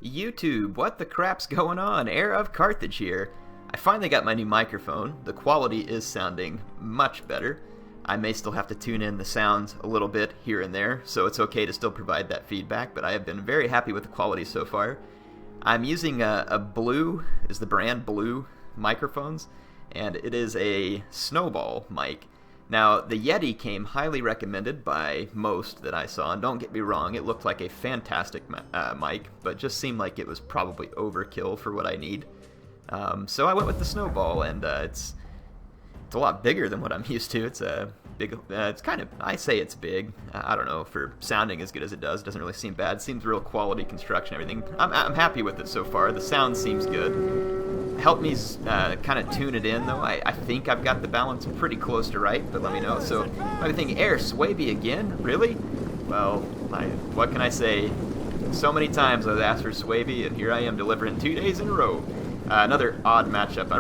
YouTube, what the crap's going on? HeirofCarthage here. I finally got my new microphone. The quality is sounding much better. I may still have to tune in the sounds a little bit here and there, so it's okay to still provide that feedback, but I have been very happy with the quality so far. I'm using a Blue, is the brand Blue microphones, and it is a Snowball mic. Now, the Yeti came highly recommended by most that I saw, and don't get me wrong, it looked like a fantastic mic, but just seemed like it was probably overkill for what I need. So I went with the Snowball, and it's a lot bigger than what I'm used to. It's a big, it's kind of, I say it's big. I don't know, for sounding as good as it doesn't really seem bad. It seems real quality construction, everything. I'm happy with it so far. The sound seems good. Help me kind of tune it in, though. I think I've got the balance pretty close to right, but let me know. So I'm thinking, Suebi again? Really? Well, what can I say? So many times I've asked for Suebi, and here I am delivering 2 days in a row. Another odd matchup.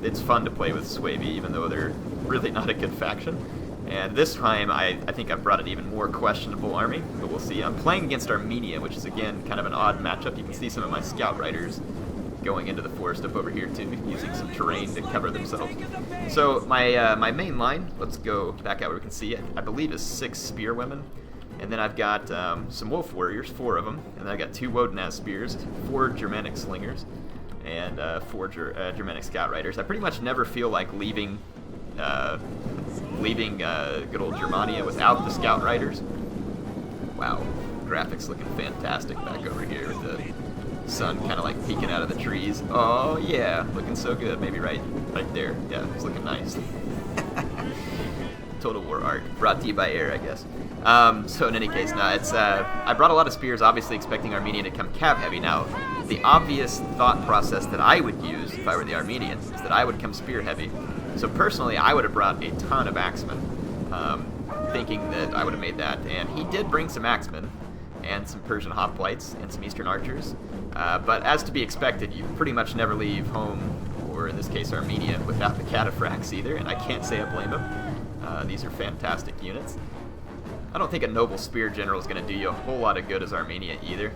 It's fun to play with Suebi, even though they're really not a good faction. And this time, I think I've brought an even more questionable army, but we'll see. I'm playing against Armenia, which is, again, kind of an odd matchup. You can see some of my scout riders going into the forest up over here too, using some terrain to cover themselves. So my main line, let's go back out where we can see it, I believe is 6 spearwomen, and then I've got some wolf warriors, 4 of them, and then I've got 2 Wodenaz spears, 4 Germanic slingers, and 4 Germanic scout riders. I pretty much never feel like leaving good old Germania without the scout riders. Wow, graphics looking fantastic back over here with the sun kind of like peeking out of the trees. Oh yeah, looking so good. Maybe right there. Yeah, it's looking nice. Total War art, brought to you by Air, I guess. So in any case, now it's I brought a lot of spears, obviously expecting Armenia to come cav heavy. Now, the obvious thought process that I would use if I were the Armenians is that I would come spear heavy. So personally, I would have brought a ton of axemen, thinking that I would have made that. And he did bring some axemen and some Persian hoplites and some Eastern archers. But as to be expected, you pretty much never leave home, or in this case Armenia, without the cataphracts either, and I can't say I blame him. These are fantastic units. I don't think a noble spear general is going to do you a whole lot of good as Armenia either,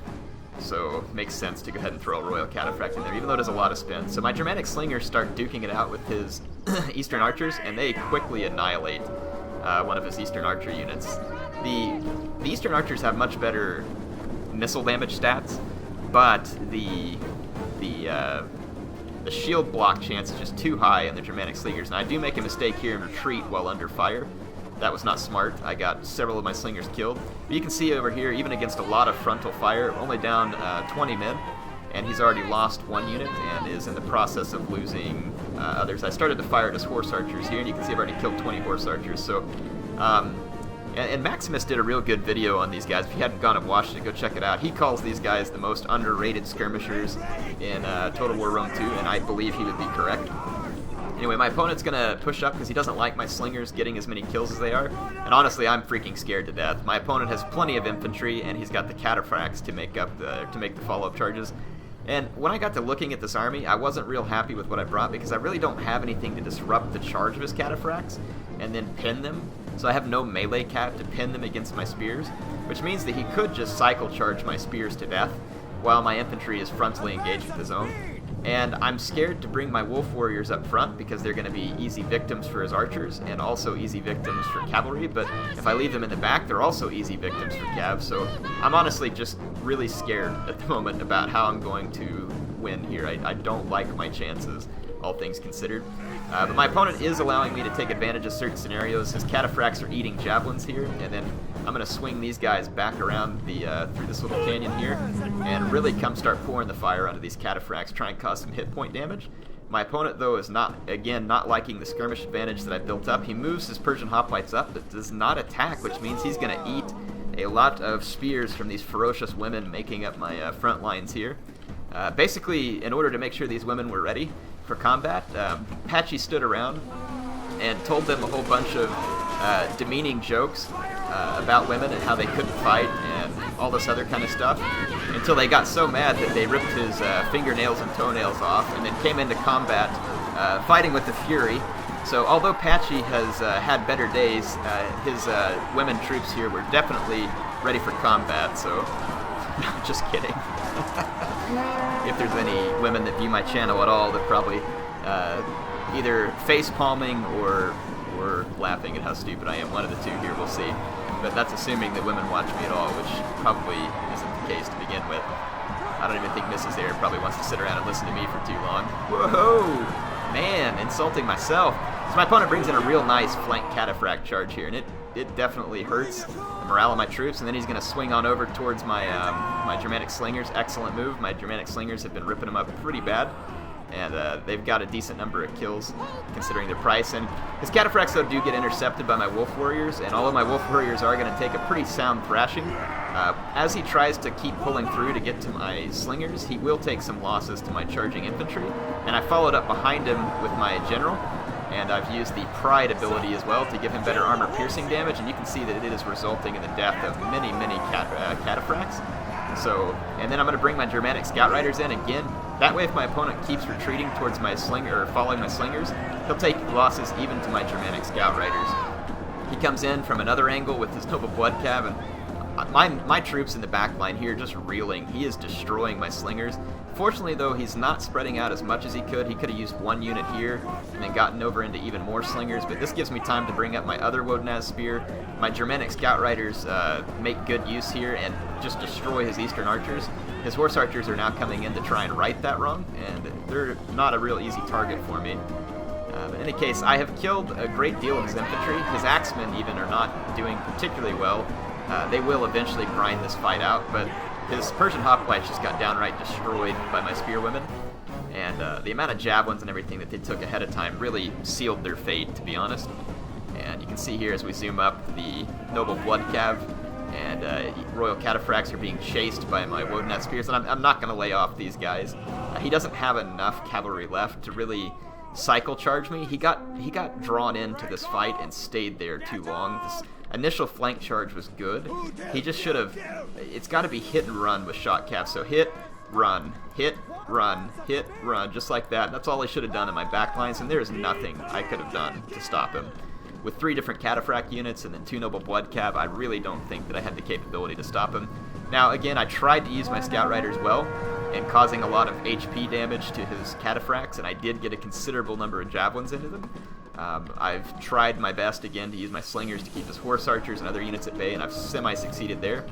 so it makes sense to go ahead and throw a royal cataphract in there, even though it has a lot of spin. So my Germanic slingers start duking it out with his Eastern archers, and they quickly annihilate one of his Eastern archer units. The Eastern archers have much better missile damage stats, but the shield block chance is just too high in the Germanic slingers. And I do make a mistake here and retreat while under fire. That was not smart. I got several of my slingers killed. But you can see over here, even against a lot of frontal fire, only down 20 men, and he's already lost 1 unit and is in the process of losing others. I started to fire at his horse archers here, and you can see I've already killed 20 horse archers. So, and Maximus did a real good video on these guys. If you hadn't gone and watched it, go check it out. He calls these guys the most underrated skirmishers in Total War Rome 2, and I believe he would be correct. Anyway, my opponent's going to push up because he doesn't like my slingers getting as many kills as they are, and honestly, I'm freaking scared to death. My opponent has plenty of infantry, and he's got the cataphracts to make the follow-up charges. And when I got to looking at this army, I wasn't real happy with what I brought because I really don't have anything to disrupt the charge of his cataphracts and then pin them. So I have no melee cat to pin them against my spears, which means that he could just cycle charge my spears to death while my infantry is frontally engaged with his own. And I'm scared to bring my wolf warriors up front because they're going to be easy victims for his archers and also easy victims for cavalry, but if I leave them in the back, they're also easy victims for cav, so I'm honestly just really scared at the moment about how I'm going to win here. I don't like my chances, all things considered. But my opponent is allowing me to take advantage of certain scenarios. His cataphracts are eating javelins here, and then I'm going to swing these guys back around through this little canyon here and really come start pouring the fire onto these cataphracts, try and cause some hit point damage. My opponent, though, is not liking the skirmish advantage that I built up. He moves his Persian hoplites up, but does not attack, which means he's going to eat a lot of spears from these ferocious women making up my front lines here. Basically, in order to make sure these women were ready for combat, Patchy stood around and told them a whole bunch of demeaning jokes about women and how they couldn't fight and all this other kind of stuff, until they got so mad that they ripped his fingernails and toenails off and then came into combat fighting with the Fury. So although Patchy has had better days, his women troops here were definitely ready for combat, so just kidding. if there's any women that view my channel at all, they're probably either face palming or laughing at how stupid I am. One of the two here, we'll see. But that's assuming that women watch me at all, which probably isn't the case to begin with. I don't even think Mrs. Air probably wants to sit around and listen to me for too long. Whoa! Man, insulting myself. So my opponent brings in a real nice flank cataphract charge here, and it definitely hurts the morale of my troops, and then he's going to swing on over towards my my Germanic Slingers. Excellent move. My Germanic Slingers have been ripping them up pretty bad, and they've got a decent number of kills considering their price. And his cataphracts, though, do get intercepted by my Wolf Warriors, and all of my Wolf Warriors are going to take a pretty sound thrashing. As he tries to keep pulling through to get to my Slingers, he will take some losses to my charging infantry, and I followed up behind him with my General, and I've used the Pride ability as well to give him better armor piercing damage, and you can see that it is resulting in the death of many cataphracts. So, and then I'm going to bring my Germanic Scout Riders in again. That way, if my opponent keeps retreating towards my Slinger, or following my Slingers, he'll take losses even to my Germanic Scout Riders. He comes in from another angle with his Noble Blood Cav, and my troops in the back line here just reeling. He is destroying my Slingers. Fortunately, though, he's not spreading out as much as he could. He could have used one unit here and then gotten over into even more Slingers, but this gives me time to bring up my other Wodenaz Spear. My Germanic Scout Riders make good use here and just destroy his Eastern Archers. His Horse Archers are now coming in to try and right that wrong, and they're not a real easy target for me. But in any case, I have killed a great deal of his infantry. His Axemen even are not doing particularly well. They will eventually grind this fight out, but his Persian Hoplites just got downright destroyed by my Spearwomen, and the amount of javelins and everything that they took ahead of time really sealed their fate, to be honest. And you can see here as we zoom up, the Noble Blood Cav and Royal Cataphracts are being chased by my Wodenaz Spears, and I'm not going to lay off these guys. He doesn't have enough cavalry left to really cycle charge me. He got drawn into this fight and stayed there too long. This initial flank charge was good. He just should have... It's got to be hit and run with shot cav. So hit, run, hit, run, hit, run, just like that. That's all I should have done in my backlines, and there is nothing I could have done to stop him. With 3 different Cataphract units and then 2 Noble Blood Cav, I really don't think that I had the capability to stop him. Now, again, I tried to use my Scout Riders well, and causing a lot of HP damage to his Cataphracts, and I did get a considerable number of Javelins into them. I've tried my best again to use my Slingers to keep his Horse Archers and other units at bay, and I've semi-succeeded there.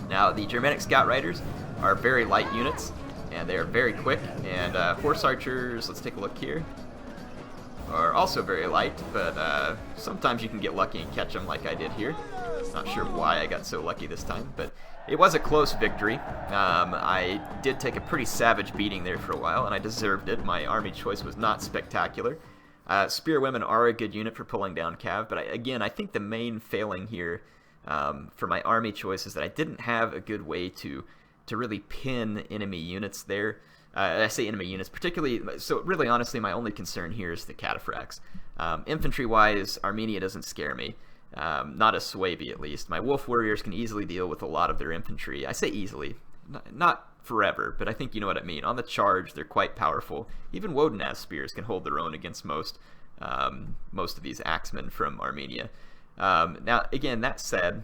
Now, the Germanic Scout Riders are very light units, and they are very quick, and Horse Archers, let's take a look here, are also very light, but sometimes you can get lucky and catch them like I did here. Not sure why I got so lucky this time, but it was a close victory. I did take a pretty savage beating there for a while, and I deserved it. My army choice was not spectacular. Spearwomen are a good unit for pulling down cav, but again, I think the main failing here for my army choice is that I didn't have a good way to really pin enemy units there. I say enemy units, particularly, so really honestly my only concern here is the Cataphracts. Infantry-wise, Armenia doesn't scare me. Not a Suebi, at least. My Wolf Warriors can easily deal with a lot of their infantry. I say easily, not forever, but I think you know what I mean. On the charge, they're quite powerful. Even Wodenaz Spears can hold their own against most of these Axemen from Armenia. Now, again, that said,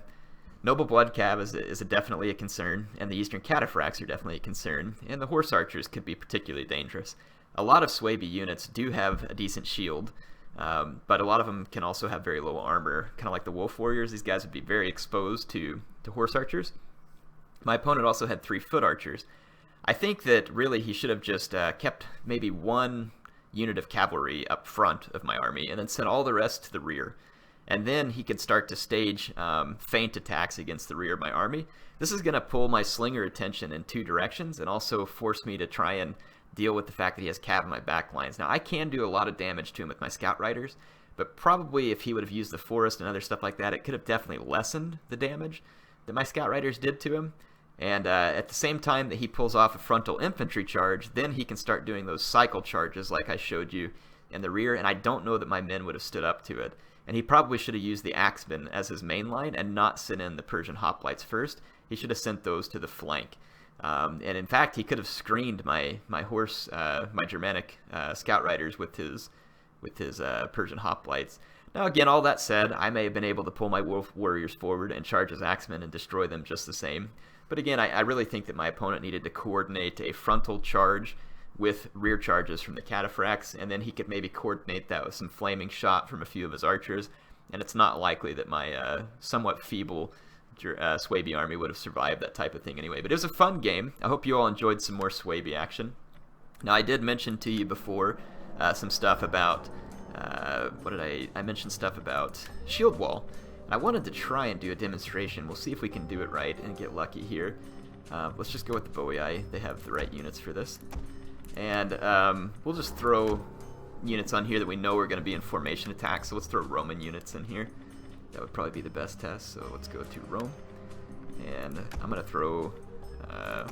Noble Blood Cav is definitely a concern, and the Eastern Cataphracts are definitely a concern, and the Horse Archers could be particularly dangerous. A lot of Suebi units do have a decent shield, but a lot of them can also have very low armor, kind of like the Wolf Warriors. These guys would be very exposed to Horse Archers. My opponent also had 3 Foot Archers. I think that really he should have just kept maybe 1 unit of cavalry up front of my army, and then sent all the rest to the rear. And then he could start to stage feint attacks against the rear of my army. This is going to pull my Slinger attention in 2 directions, and also force me to try and deal with the fact that he has cav in my back lines. Now, I can do a lot of damage to him with my Scout Riders, but probably if he would have used the Forest and other stuff like that, it could have definitely lessened the damage that my Scout Riders did to him. And at the same time that he pulls off a frontal infantry charge, then he can start doing those cycle charges like I showed you in the rear, and I don't know that my men would have stood up to it. And he probably should have used the Axemen as his main line and not sent in the Persian Hoplites first. He should have sent those to the flank. And in fact, he could have screened my Germanic Scout Riders with his Persian Hoplites. Now again, all that said, I may have been able to pull my Wolf Warriors forward and charge his Axemen and destroy them just the same. But again, I really think that my opponent needed to coordinate a frontal charge with rear charges from the cataphracts, and then he could maybe coordinate that with some flaming shot from a few of his archers, and it's not likely that my somewhat feeble Suebi army would have survived that type of thing anyway. But it was a fun game. I hope you all enjoyed some more Suebi action. Now, I did mention to you before some stuff about, I mentioned stuff about shield wall. I wanted to try and do a demonstration. We'll see if we can do it right and get lucky here. Let's just go with the Boii. They have the right units for this. And we'll just throw units on here that we know are going to be in formation attack. So let's throw Roman units in here. That would probably be the best test. So let's go to Rome. And I'm going to throw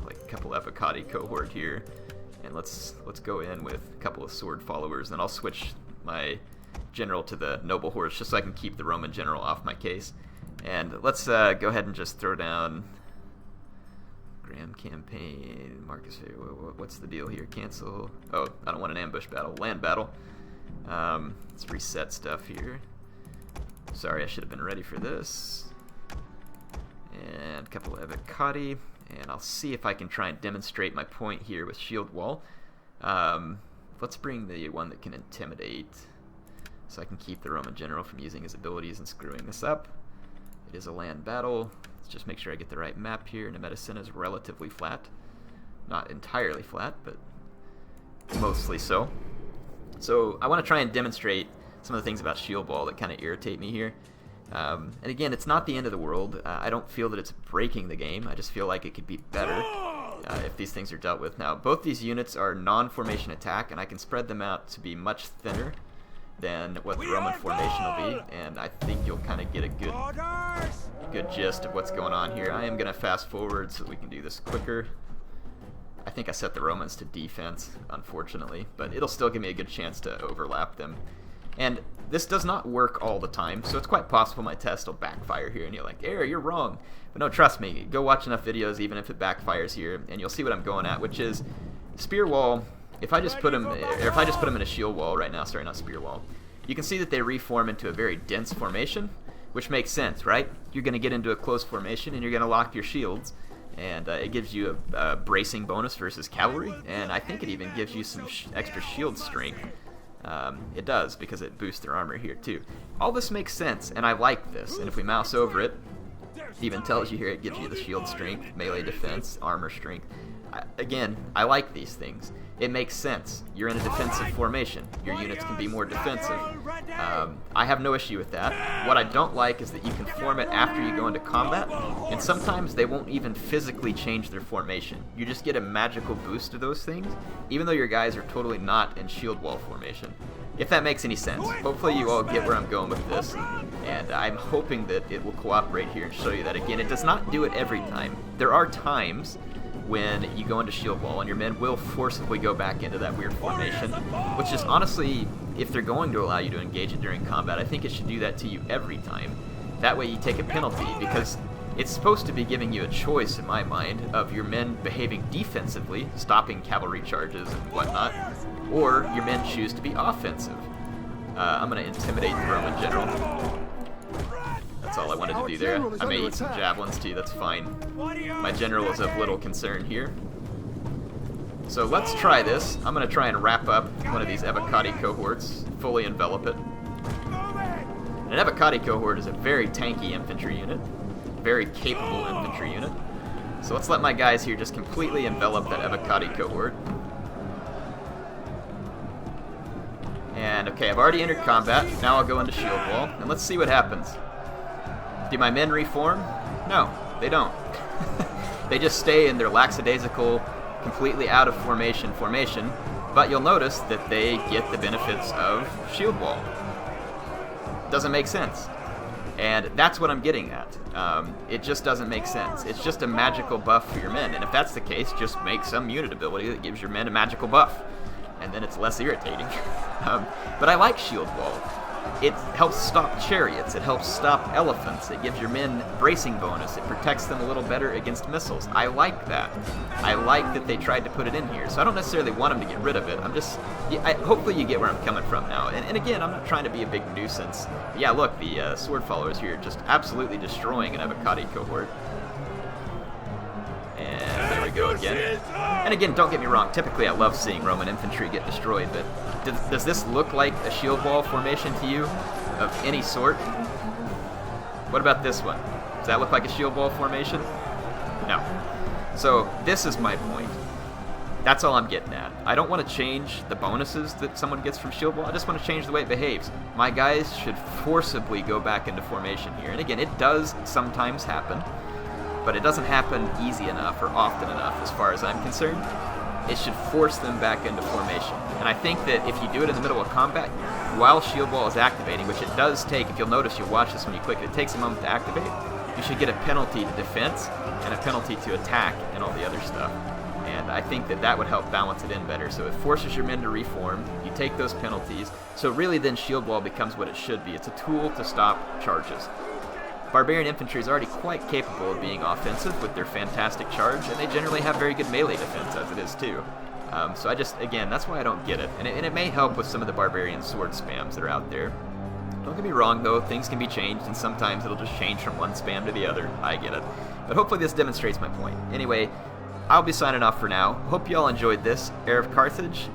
like a couple Avocati cohort here. And let's go in with a couple of sword followers. And I'll switch my general to the noble horse just so I can keep the Roman general off my case. And let's go ahead and just throw down Graham campaign. Marcus, what's the deal here? Cancel. Oh, I don't want an ambush battle. Land battle. Let's reset stuff here. Sorry, I should have been ready for this. And a couple of Avocati. And I'll see if I can try and demonstrate my point here with shield wall. Let's bring the one that can intimidate, so I can keep the Roman general from using his abilities and screwing this up. It is a land battle. Let's just make sure I get the right map here. Nemedicina is relatively flat. Not entirely flat, but mostly so. So I want to try and demonstrate some of the things about shield wall that kind of irritate me here. And again, it's not the end of the world. I don't feel that it's breaking the game. I just feel like it could be better if these things are dealt with. Now, both these units are non-formation attack, and I can spread them out to be much thinner than what the Roman formation will be, and I think you'll kind of get a good gist of what's going on here. I am going to fast forward so that we can do this quicker. I think I set the Romans to defense, unfortunately, but it'll still give me a good chance to overlap them. And this does not work all the time, so it's quite possible my test will backfire here, and you're like, Air, you're wrong. But no, trust me, go watch enough videos even if it backfires here, and you'll see what I'm going at, which is spear wall. If I just put them in a shield wall right now, sorry, not spear wall, you can see that they reform into a very dense formation, which makes sense, right? You're going to get into a close formation, and you're going to lock your shields, and it gives you a bracing bonus versus cavalry, and I think it even gives you some extra shield strength. It does, because it boosts their armor here too. All this makes sense, and I like this, and if we mouse over it, it even tells you here it gives you the shield strength, melee defense, armor strength. Again, I like these things. It makes sense. You're in a defensive formation. Your units can be more defensive. I have no issue with that. What I don't like is that you can form it after you go into combat, and sometimes they won't even physically change their formation. You just get a magical boost to those things, even though your guys are totally not in shield wall formation. If that makes any sense. Hopefully you all get where I'm going with this, and I'm hoping that it will cooperate here and show you that again. It does not do it every time. There are times when you go into shield wall and your men will forcibly go back into that weird formation, which is honestly, if they're going to allow you to engage it during combat, I think it should do that to you every time. That way you take a penalty, because it's supposed to be giving you a choice, in my mind, of your men behaving defensively, stopping cavalry charges and whatnot, or your men choose to be offensive. I'm going to intimidate the Roman general. That's all I wanted to do there. I may eat some javelins too, that's fine. My general is of little concern here. So let's try this. I'm going to try and wrap up one of these Avocati cohorts, fully envelop it. An Avocati cohort is a very tanky infantry unit, very capable infantry unit. So let's let my guys here just completely envelop that Avocati cohort. And okay, I've already entered combat. Now I'll go into shield wall, and let's see what happens. Do my men reform? No, they don't. They just stay in their lackadaisical, completely out of formation, but you'll notice that they get the benefits of shield wall. Doesn't make sense. And that's what I'm getting at. It just doesn't make sense. It's just a magical buff for your men, and if that's the case, just make some unit ability that gives your men a magical buff, and then it's less irritating. But I like shield wall. It helps stop chariots, it helps stop elephants, it gives your men bracing bonus, it protects them a little better against missiles. I like that. I like that they tried to put it in here, so I don't necessarily want them to get rid of it. I'm just, hopefully you get where I'm coming from now. And again, I'm not trying to be a big nuisance. Yeah, look, the sword followers here just absolutely destroying an Avocati cohort. we go again. And again, don't get me wrong, typically I love seeing Roman infantry get destroyed, but does this look like a shield wall formation to you of any sort? What about this one? Does that look like a shield wall formation? No. So this is my point. That's all I'm getting at. I don't want to change the bonuses that someone gets from shield wall. I just want to change the way it behaves. My guys should forcibly go back into formation here. And again, it does sometimes happen, but it doesn't happen easy enough or often enough as far as I'm concerned. It should force them back into formation. And I think that if you do it in the middle of combat, while shield wall is activating, which it does take, if you'll notice, you'll watch this when you click it, it takes a moment to activate, you should get a penalty to defense and a penalty to attack and all the other stuff. And I think that that would help balance it in better. So it forces your men to reform, you take those penalties, so really then shield wall becomes what it should be. It's a tool to stop charges. Barbarian infantry is already quite capable of being offensive with their fantastic charge, and they generally have very good melee defense as it is too. So I just, again, that's why I don't get it. And it may help with some of the barbarian sword spams that are out there. Don't get me wrong though, things can be changed, and sometimes it'll just change from one spam to the other. I get it. But hopefully this demonstrates my point. Anyway, I'll be signing off for now. Hope you all enjoyed this. HeirofCarthage,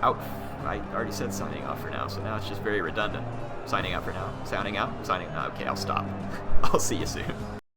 out. I already said signing off for now, so now it's just very redundant. Signing out for now. Sounding out. Signing out. Okay, I'll stop. I'll see you soon.